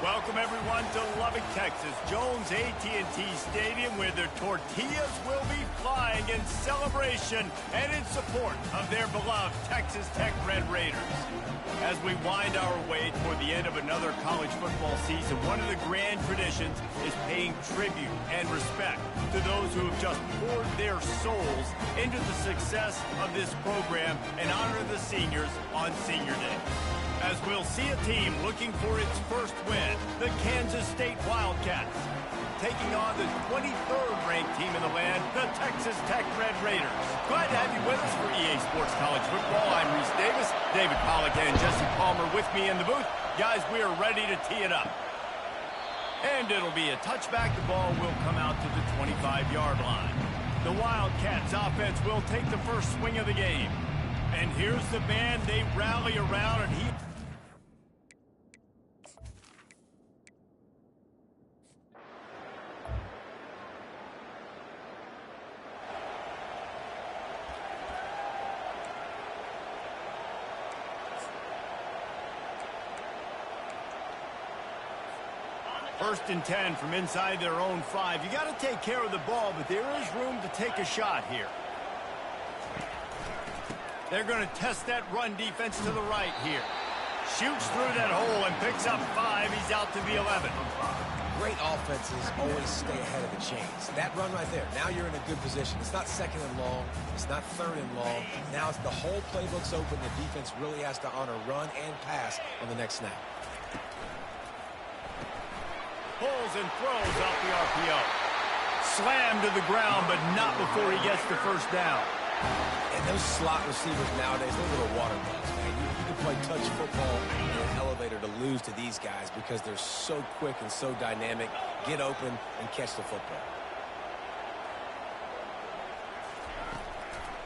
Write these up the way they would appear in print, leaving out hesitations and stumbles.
Welcome everyone to Lubbock, Texas, Jones AT&T Stadium, where their tortillas will be flying in celebration and in support of their beloved Texas Tech Red Raiders. As we wind our way toward the end of another college football season, one of the grand traditions is paying tribute and respect to those who have just poured their souls into the success of this program and honor the seniors on Senior Day. As we'll see a team looking for its first win, the Kansas State Wildcats, taking on the 23rd ranked team in the land, the Texas Tech Red Raiders. Glad to have you with us for EA Sports College Football. I'm Reese Davis, David Pollack and Jesse Palmer with me in the booth. Guys, we are ready to tee it up. And it'll be a touchback. The ball will come out to the 25-yard line. The Wildcats offense will take the first swing of the game. And here's the band they rally around, and he... First and 10 from inside their own 5. You got to take care of the ball, but there is room to take a shot here. They're going to test that run defense to the right here. Shoots through that hole and picks up 5. He's out to the 11. Great offenses always stay ahead of the chains. That run right there, now you're in a good position. It's not second and long. It's not third and long. Now it's the whole playbook's open. The defense really has to honor run and pass on the next snap. Pulls and throws off the RPO. Slammed to the ground, but not before he gets the first down. And those slot receivers nowadays, they're little water bugs, man. You can play touch football in an elevator to lose to these guys because they're so quick and so dynamic. Get open and catch the football.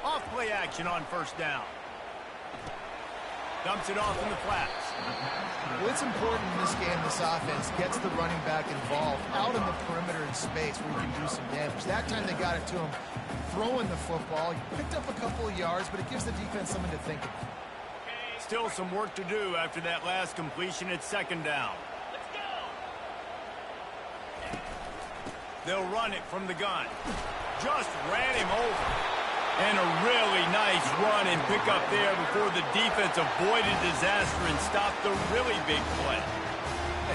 Off play action on first down. Dumps it off in the flats. Well, it's important in this game, this offense gets the running back involved out in the perimeter in space where you can do some damage. That time they got it to him throwing the football. He picked up a couple of yards, but it gives the defense something to think about. Still some work to do after that last completion at second down. Let's go. They'll run it from the gun. Just ran him over. And a really nice run and pick up there before the defense avoided disaster and stopped the really big play.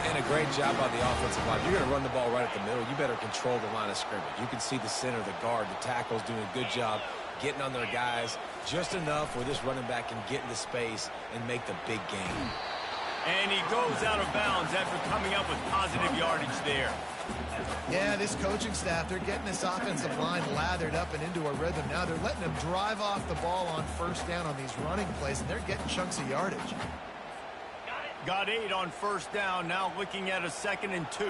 And a great job by the offensive line. You're going to run the ball right at the middle. You better control the line of scrimmage. You can see the center, the guard, the tackles doing a good job getting on their guys just enough where this running back can get into space and make the big game. And he goes out of bounds after coming up with positive yardage there. Yeah, this coaching staff, they're getting this offensive line lathered up and into a rhythm. Now they're letting them drive off the ball on first down on these running plays, and they're getting chunks of yardage. Got 8 on first down, now looking at a 2nd and 2.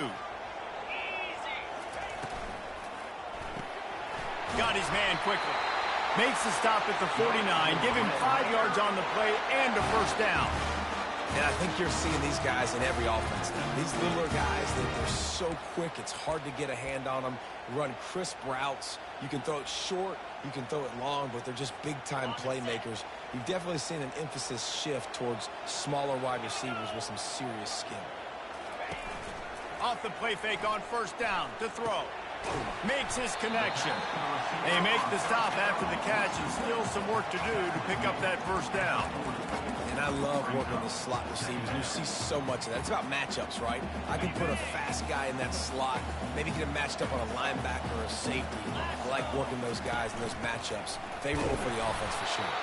Got his man quickly. Makes the stop at the 49, give him 5 yards on the play and a first down. And I think you're seeing these guys in every offense now. These littler guys, they're so quick, it's hard to get a hand on them. Run crisp routes. You can throw it short, you can throw it long, but they're just big-time playmakers. You've definitely seen an emphasis shift towards smaller wide receivers with some serious skill. Off the play fake on first down to throw. Makes his connection. They make the stop after the catch and still some work to do to pick up that first down. And I love working the slot receivers. You see so much of that. It's about matchups, right? I can put a fast guy in that slot, maybe get him matched up on a linebacker or a safety. I like working those guys in those matchups. Favorable for the offense for sure.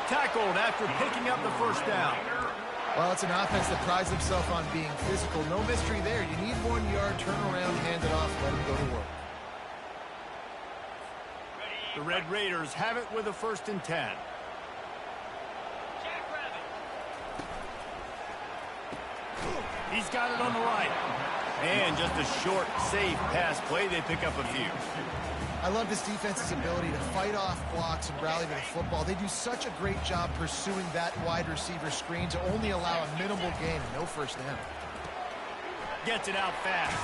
Tackled after picking up the first down. Well, it's an offense that prides itself on being physical. No mystery there. You need 1 yard, turn around, hand it off, let him go to work. The Red Raiders have it with a 1st and 10. He's got it on the right. And just a short, safe pass play. They pick up a few. I love this defense's ability to fight off blocks and rally to the football. They do such a great job pursuing that wide receiver screen to only allow a minimal gain and no first down. Gets it out fast.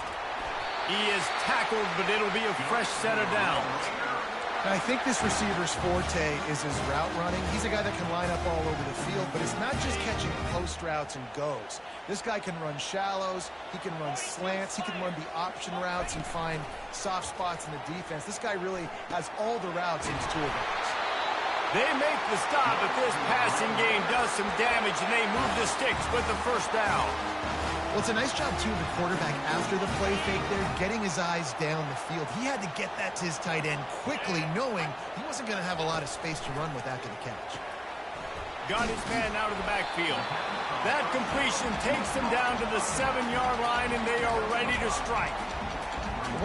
He is tackled, but it'll be a fresh set of downs. And I think this receiver's forte is his route running. He's a guy that can line up all over the field, but it's not just catching post routes and goes. This guy can run shallows, he can run slants, he can run the option routes and find soft spots in the defense. This guy really has all the routes in his toolbox. They make the stop, but this passing game does some damage, and they move the sticks with the first down. Well, it's a nice job, too, of the quarterback after the play fake there, getting his eyes down the field. He had to get that to his tight end quickly, knowing he wasn't going to have a lot of space to run with after the catch. Got his man out of the backfield. That completion takes them down to the 7-yard line, and they are ready to strike.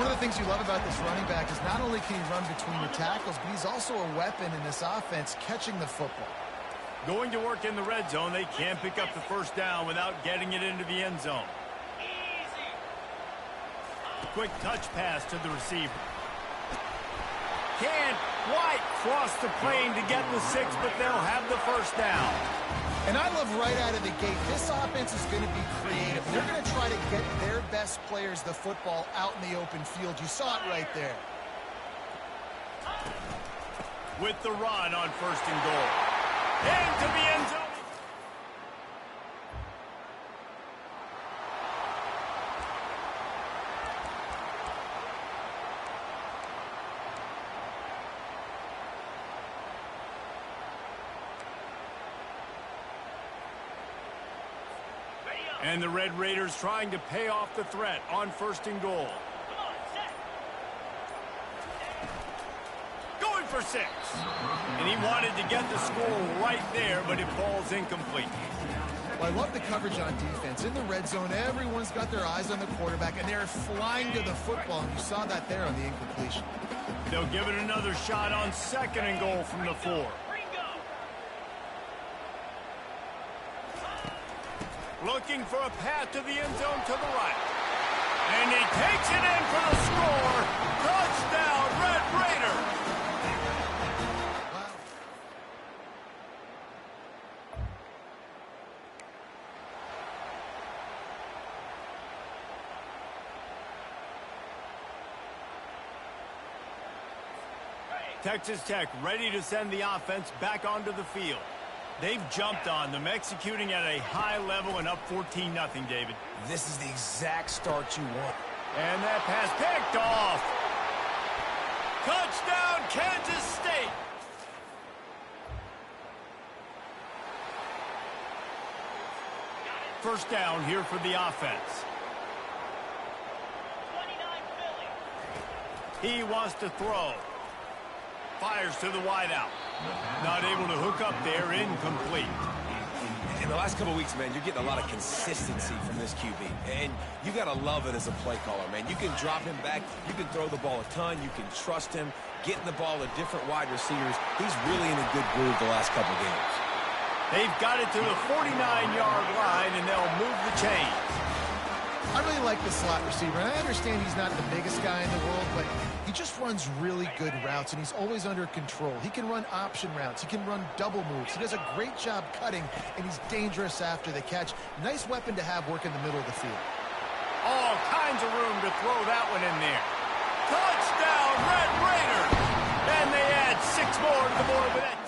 One of the things you love about this running back is not only can he run between the tackles, but he's also a weapon in this offense catching the football. Going to work in the red zone, they can't pick up the first down without getting it into the end zone. Quick touch pass to the receiver. Can't quite cross the plane to get the 6, but they'll have the first down. And I love right out of the gate, this offense is going to be creative. They're going to try to get their best players the football out in the open field. You saw it right there. With the run on first and goal. Into the end zone. And the Red Raiders trying to pay off the threat on first and goal. Going for 6. And he wanted to get the score right there, but it falls incomplete. Well, I love the coverage on defense. In the red zone, everyone's got their eyes on the quarterback, and they're flying to the football, and you saw that there on the incompletion. They'll give it another shot on second and goal from the 4. Looking for a path to the end zone to the right. And he takes it in for the score. Touchdown, Red Raiders. Wow. Texas Tech ready to send the offense back onto the field. They've jumped on them, executing at a high level and up 14-0, David. This is the exact start you want. And that pass picked off. Touchdown, Kansas State. First down here for the offense. He wants to throw. Fires to the wideout. Not able to hook up there, incomplete. In the last couple of weeks, man, you're getting a lot of consistency from this QB. And you got to love it as a play caller, man. You can drop him back. You can throw the ball a ton. You can trust him. Getting the ball to different wide receivers. He's really in a good groove the last couple of games. They've got it to the 49-yard line, and they'll move the chains. I really like the slot receiver, and I understand he's not the biggest guy in the world, but he just runs really good routes, and he's always under control. He can run option routes. He can run double moves. He does a great job cutting, and he's dangerous after the catch. Nice weapon to have work in the middle of the field. All kinds of room to throw that one in there. Touchdown, Red Raiders! And they add 6 more to the board with that.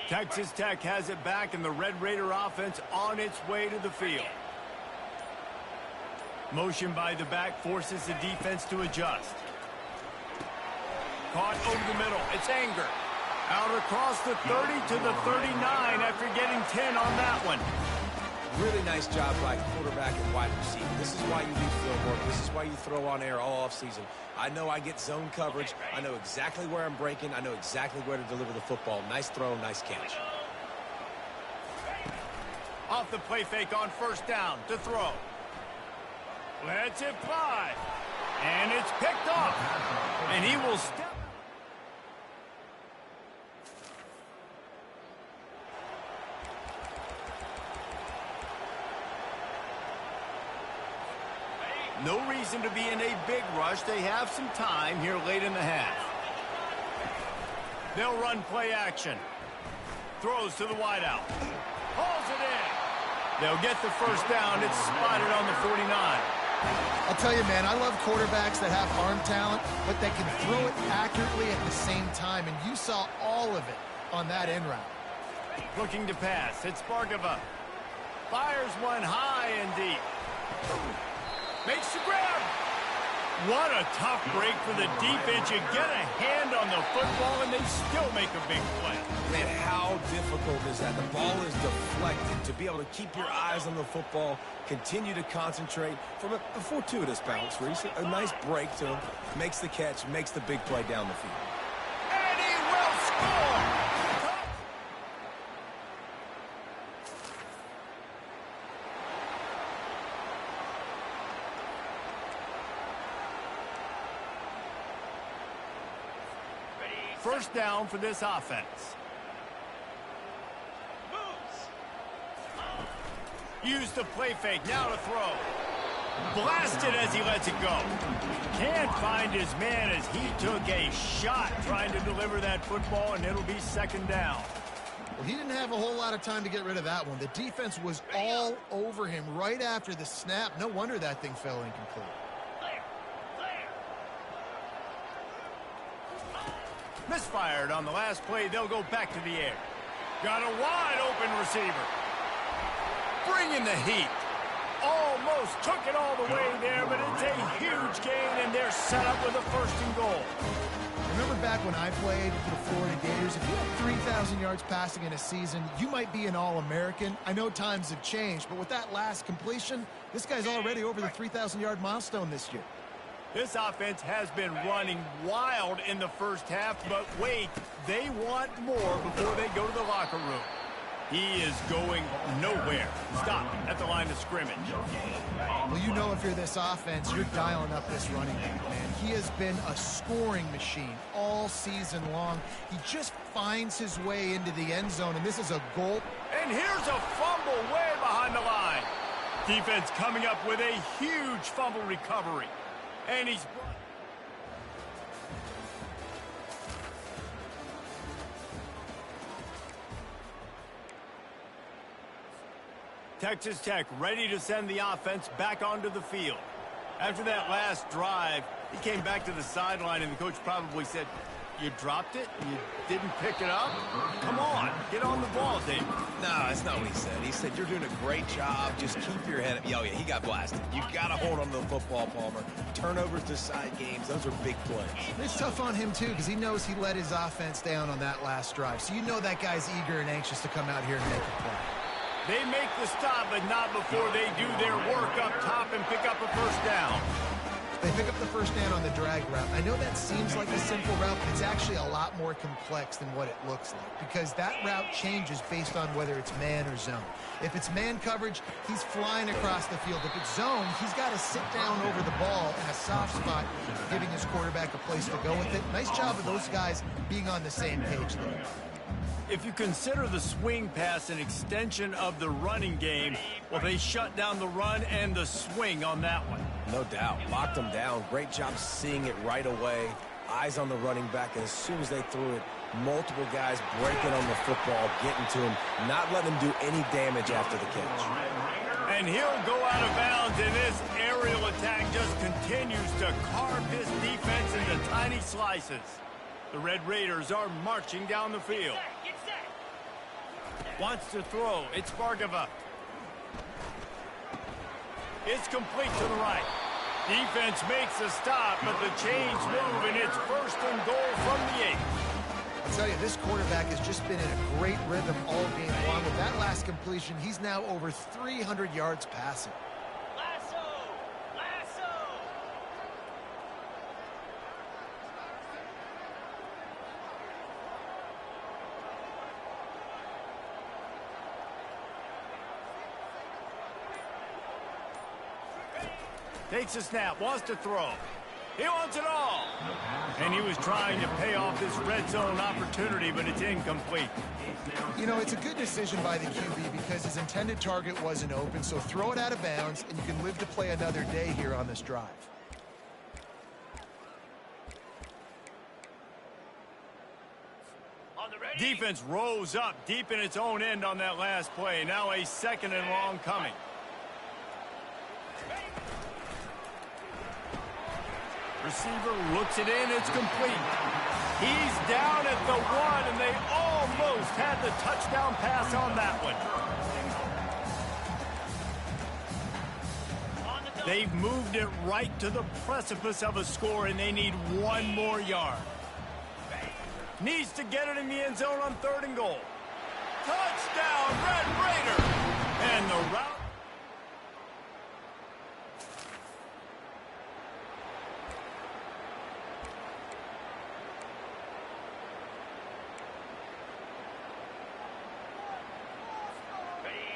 Texas Tech has it back, and the Red Raider offense on its way to the field. Motion by the back forces the defense to adjust. Caught over the middle. It's Anger. Out across the 30 to the 39 after getting 10 on that one. Really nice job by quarterback and wide receiver. This is why you do field work. This is why you throw on air all offseason. I know I get zone coverage. I know exactly where I'm breaking. I know exactly where to deliver the football. Nice throw, nice catch. Off the play fake on first down to throw. Lets it fly. And it's picked off. And he will step. No reason to be in a big rush. They have some time here late in the half. They'll run play action. Throws to the wideout. Hauls it in. They'll get the first down. It's spotted on the 49. I'll tell you, man, I love quarterbacks that have arm talent, but that can throw it accurately at the same time, and you saw all of it on that end route. Looking to pass. It's Bargava. Fires one high and deep. Makes the grab. What a tough break for the defense. You get a hand on the football, and they still make a big play. Man, how difficult is that? The ball is deflected. To be able to keep your eyes on the football, continue to concentrate from a fortuitous bounce, Reese. A nice break to him. Makes the catch, makes the big play down the field. And he will score! First down for this offense. Use the play fake, now to throw. Blasted as he lets it go. Can't find his man as he took a shot trying to deliver that football, and it'll be second down. Well, he didn't have a whole lot of time to get rid of that one. The defense was all over him right after the snap. No wonder that thing fell incomplete. Misfired on the last play. They'll go back to the air. Got a wide open receiver. Bringing the heat. Almost took it all the way there, but it's a huge gain, and they're set up with a first and goal. Remember back when I played for the Florida Gators, if you had 3,000 yards passing in a season, you might be an All-American. I know times have changed, but with that last completion, this guy's already over the 3,000-yard milestone this year. This offense has been running wild in the first half, but wait, they want more before they go to the locker room. He is going nowhere. Stop at the line of scrimmage. Well, you know if you're this offense, you're dialing up this running back, man. He has been a scoring machine all season long. He just finds his way into the end zone, and this is a goal. And here's a fumble way behind the line. Defense coming up with a huge fumble recovery. And he's... Texas Tech ready to send the offense back onto the field. After that last drive, he came back to the sideline, and the coach probably said, "You dropped it? You didn't pick it up? Come on, get on the ball, David." No, that's not what he said. He said, "You're doing a great job. Just keep your head up." Oh, yeah, he got blasted. You got to hold on to the football, Palmer. Turnovers decide games. Those are big plays. It's tough on him, too, because he knows he let his offense down on that last drive. So you know that guy's eager and anxious to come out here and make a play. They make the stop, but not before they do their work up top and pick up a first down. They pick up the first down on the drag route. I know that seems like a simple route, but it's actually a lot more complex than what it looks like, because that route changes based on whether it's man or zone. If it's man coverage, he's flying across the field. If it's zone, he's got to sit down over the ball in a soft spot, giving his quarterback a place to go with it. Nice job of those guys being on the same page there. If you consider the swing pass an extension of the running game, well, they shut down the run and the swing on that one. No doubt. Locked him down. Great job seeing it right away. Eyes on the running back, and as soon as they threw it, multiple guys breaking on the football, getting to him, not letting him do any damage after the catch. And he'll go out of bounds, and this aerial attack just continues to carve this defense into tiny slices. The Red Raiders are marching down the field. Wants to throw. It's Bargava. It's complete to the right. Defense makes a stop, but the chains move, and it's first and goal from the 8. I'll tell you, this quarterback has just been in a great rhythm all game long. With that last completion, he's now over 300 yards passing. Takes a snap, wants to throw. He wants it all. And he was trying to pay off this red zone opportunity, but it's incomplete. You know, it's a good decision by the QB because his intended target wasn't open, so throw it out of bounds, and you can live to play another day here on this drive. Defense rose up deep in its own end on that last play. Now a second and long coming. Receiver looks it in. It's complete. He's down at the 1, and they almost had the touchdown pass on that one. They've moved it right to the precipice of a score, and they need one more yard. Needs to get it in the end zone on 3rd and goal. Touchdown, Red Raider! And the route.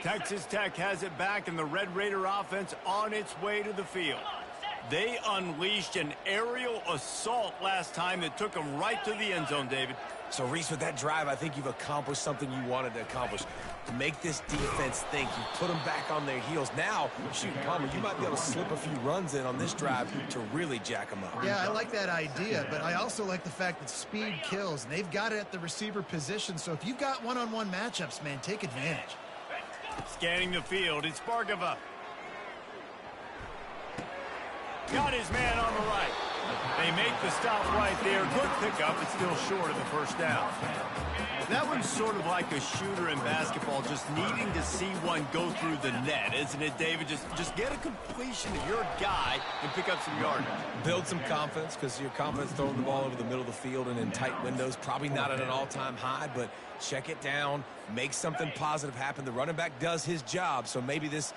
Texas Tech has it back, and the Red Raider offense on its way to the field. They unleashed an aerial assault last time that took them right to the end zone, David. So, Reese, with that drive, I think you've accomplished something you wanted to accomplish. To make this defense think. You put them back on their heels. Now, shoot, Palmer, you might be able to slip a few runs in on this drive to really jack them up. Yeah, I like that idea, but I also like the fact that speed kills. They've got it at the receiver position, so if you've got one-on-one matchups, man, take advantage. Scanning the field, it's Bargava. Got his man on the right. They make the stop right there. Good pickup, but still short of the first down. That one's sort of like a shooter in basketball, just needing to see one go through the net, isn't it, David? Just get a completion to your guy and pick up some yardage. Build some confidence, because your confidence throwing the ball over the middle of the field and in tight windows, probably not at an all-time high, but check it down, make something positive happen. The running back does his job, so maybe this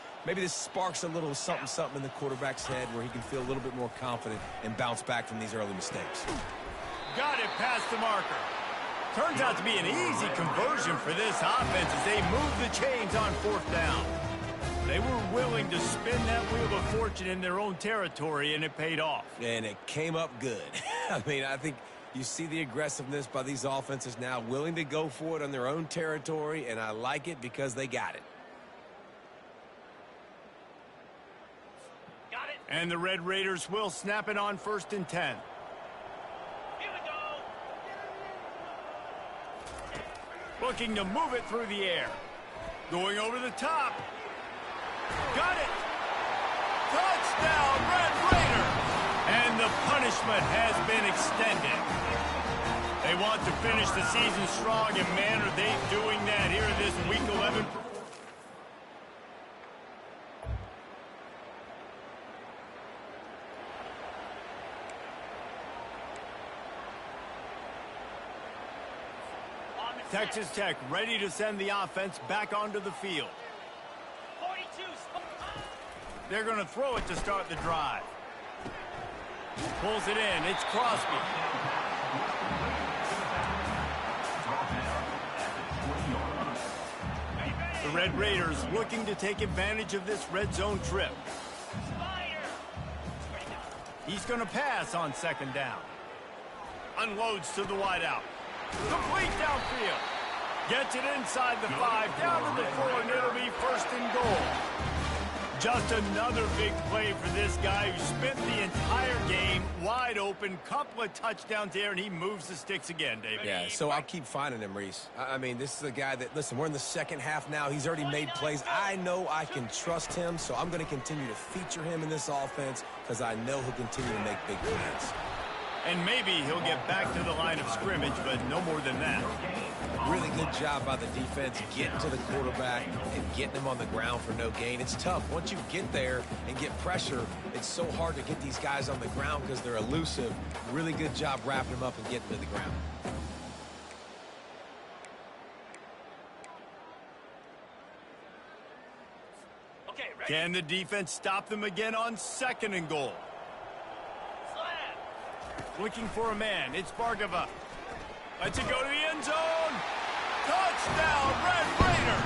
sparks a little something in the quarterback's head where he can feel a little bit more confident and bounce back from these early mistakes. Got it past the marker. Turns out to be an easy conversion for this offense as they move the chains on 4th down. They were willing to spin that wheel of fortune in their own territory, and it paid off. And it came up good. I mean, I think you see the aggressiveness by these offenses now, willing to go for it on their own territory, and I like it because they got it. Got it. And the Red Raiders will snap it on 1st and 10. Here we go. Looking to move it through the air. Going over the top. Got it. Touchdown, Red Raider. And the punishment has been extended. They want to finish the season strong, and man, are they doing that here in this Week 11. Texas Tech ready to send the offense back onto the field. They're going to throw it to start the drive. Pulls it in. It's Crosby. The Red Raiders looking to take advantage of this red zone trip. He's going to pass on 2nd down. Unloads to the wideout. Complete downfield. Gets it inside the 5, down to the 4, and it'll be 1st and goal. Just another big play for this guy who spent the entire game wide open, couple of touchdowns there, and he moves the sticks again, David. Yeah, so I'll keep finding him, Reese. I mean, this is a guy that, listen, we're in the 2nd half now. He's already made plays. I know I can trust him, so I'm going to continue to feature him in this offense because I know he'll continue to make big plays. And maybe he'll get back to the line of scrimmage, but no more than that. Really good job by the defense getting to the quarterback and getting him on the ground for no gain. It's tough. Once you get there and get pressure, it's so hard to get these guys on the ground because they're elusive. Really good job wrapping them up and getting to the ground. Okay, ready? Can the defense stop them again on 2nd and goal? Looking for a man. It's Bargava. Lets it go to the end zone. Touchdown, Red Raider.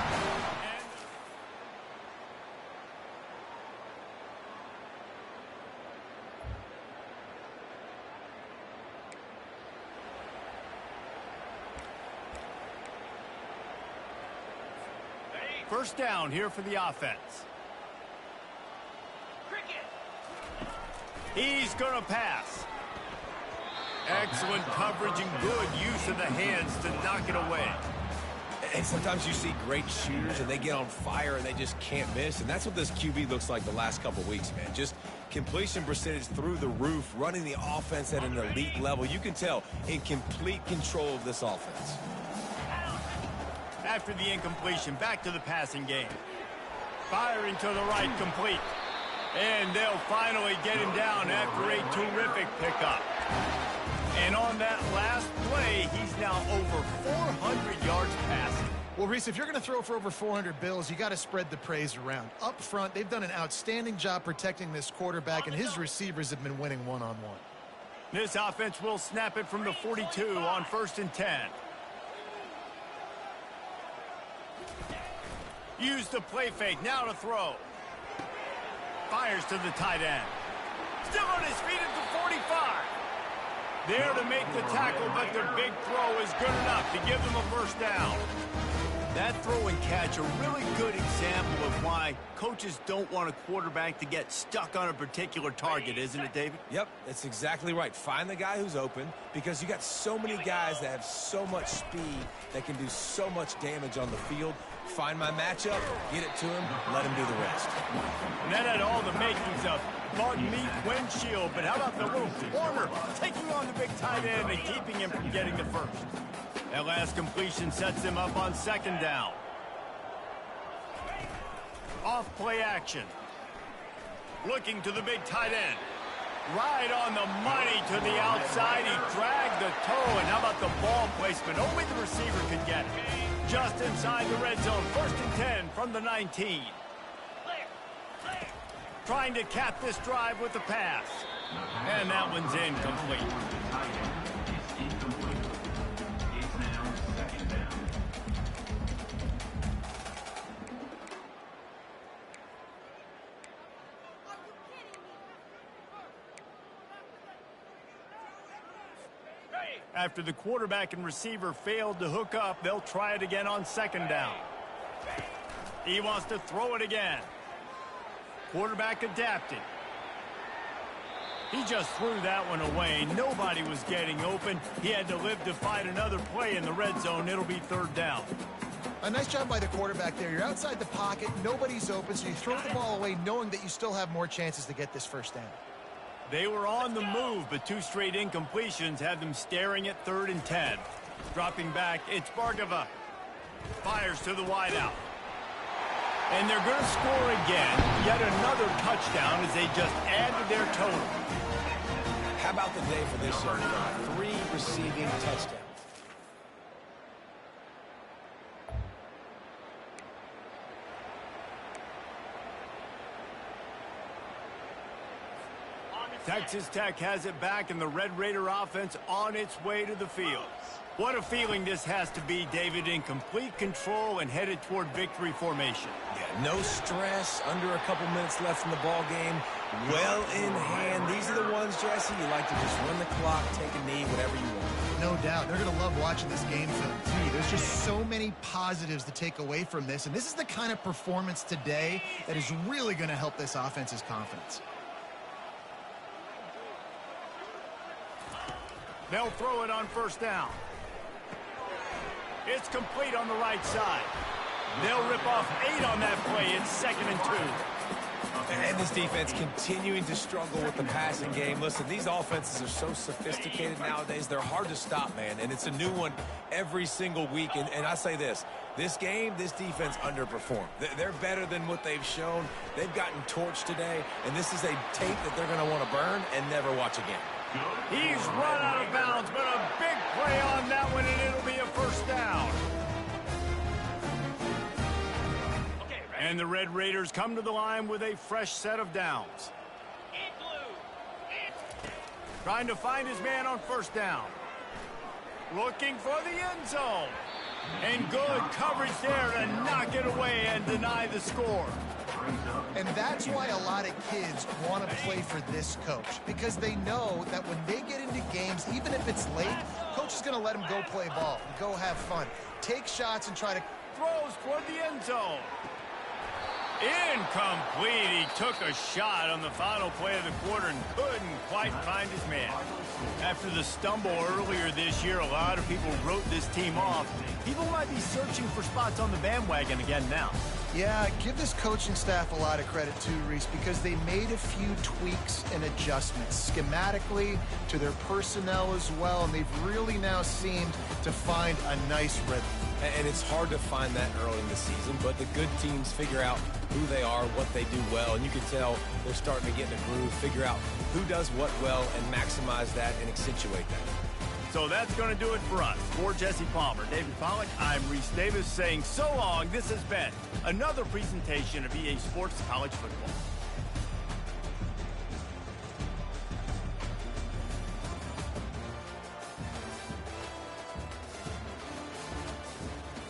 First down here for the offense. He's going to pass. Excellent coverage and good use of the hands to knock it away. And sometimes you see great shooters and they get on fire and they just can't miss. And that's what this QB looks like the last couple weeks, man. Just completion percentage through the roof, running the offense at an elite level. You can tell in complete control of this offense. After the incompletion, back to the passing game. Firing to the right, complete. And they'll finally get him down after a terrific pickup. And on that last play, he's now over 400 yards passing. Well, Reese, if you're going to throw for over 400 bills, you got to spread the praise around. Up front, they've done an outstanding job protecting this quarterback, and his receivers have been winning one-on-one. This offense will snap it from the 42 on 1st and 10. Use the play fake, now to throw. Fires to the tight end. Still on his feet at the 45. There to make the tackle, but their big throw is good enough to give them a first down. That throw and catch a really good example of why coaches don't want a quarterback to get stuck on a particular target, isn't it, David? Yep, that's exactly right. Find the guy who's open, because you got so many guys that have so much speed that can do so much damage on the field. Find my matchup, get it to him, let him do the rest. And that had all the makings of bug meat windshield, but how about the little corner taking on the big tight end and keeping him from getting the first? That last completion sets him up on 2nd down. Off play action. Looking to the big tight end. Right on the money to the outside. He dragged the toe, and how about the ball placement? Only the receiver could get it. Just inside the red zone, 1st and 10 from the 19. Trying to cap this drive with the pass. And that one's incomplete. After the quarterback and receiver failed to hook up, they'll try it again on 2nd down. He wants to throw it again. Quarterback adapted. He just threw that one away. Nobody was getting open. He had to live to fight another play in the red zone. It'll be 3rd down. A nice job by the quarterback there. You're outside the pocket. Nobody's open, so you throw the ball away knowing that you still have more chances to get this first down. They were on the move, but 2 straight incompletions have them staring at 3rd and 10. Dropping back, it's Bargava. Fires to the wideout. And they're going to score again. Yet another touchdown as they just add to their total. How about the day for this young guy? 3 receiving touchdowns. Texas Tech has it back, and the Red Raider offense on its way to the field. What a feeling this has to be, David, in complete control and headed toward victory formation. Yeah, no stress, under a couple minutes left in the ball game, well in hand. These are the ones, Jesse, you like to just run the clock, take a knee, whatever you want. No doubt. They're going to love watching this game film, too. There's just so many positives to take away from this, and this is the kind of performance today that is really going to help this offense's confidence. They'll throw it on 1st down. It's complete on the right side. They'll rip off 8 on that play. It's 2nd and 2. And this defense continuing to struggle with the passing game. Listen, these offenses are so sophisticated nowadays. They're hard to stop, man. And it's a new one every single week. And I say this game, this defense underperformed. They're better than what they've shown. They've gotten torched today. And this is a tape that they're going to want to burn and never watch again. He's run out of bounds, but a big play on that one, and it'll be a 1st down. And the Red Raiders come to the line with a fresh set of downs. Trying to find his man on 1st down. Looking for the end zone. And good coverage there to knock it away and deny the score. And that's why a lot of kids want to play for this coach, because they know that when they get into games, even if it's late, coach is going to let them go play ball, go have fun, take shots and try to throws toward the end zone. Incomplete. He took a shot on the final play of the quarter and couldn't quite find his man. After the stumble earlier this year, a lot of people wrote this team off. People might be searching for spots on the bandwagon again now. Yeah, give this coaching staff a lot of credit too, Reese, because they made a few tweaks and adjustments schematically to their personnel as well, and they've really now seemed to find a nice rhythm. And it's hard to find that early in the season, but the good teams figure out who they are, what they do well, and you can tell they're starting to get in a groove, figure out who does what well, and maximize that and accentuate that. So that's going to do it for us. For Jesse Palmer, David Pollack, I'm Reese Davis saying so long. This has been another presentation of EA Sports College Football.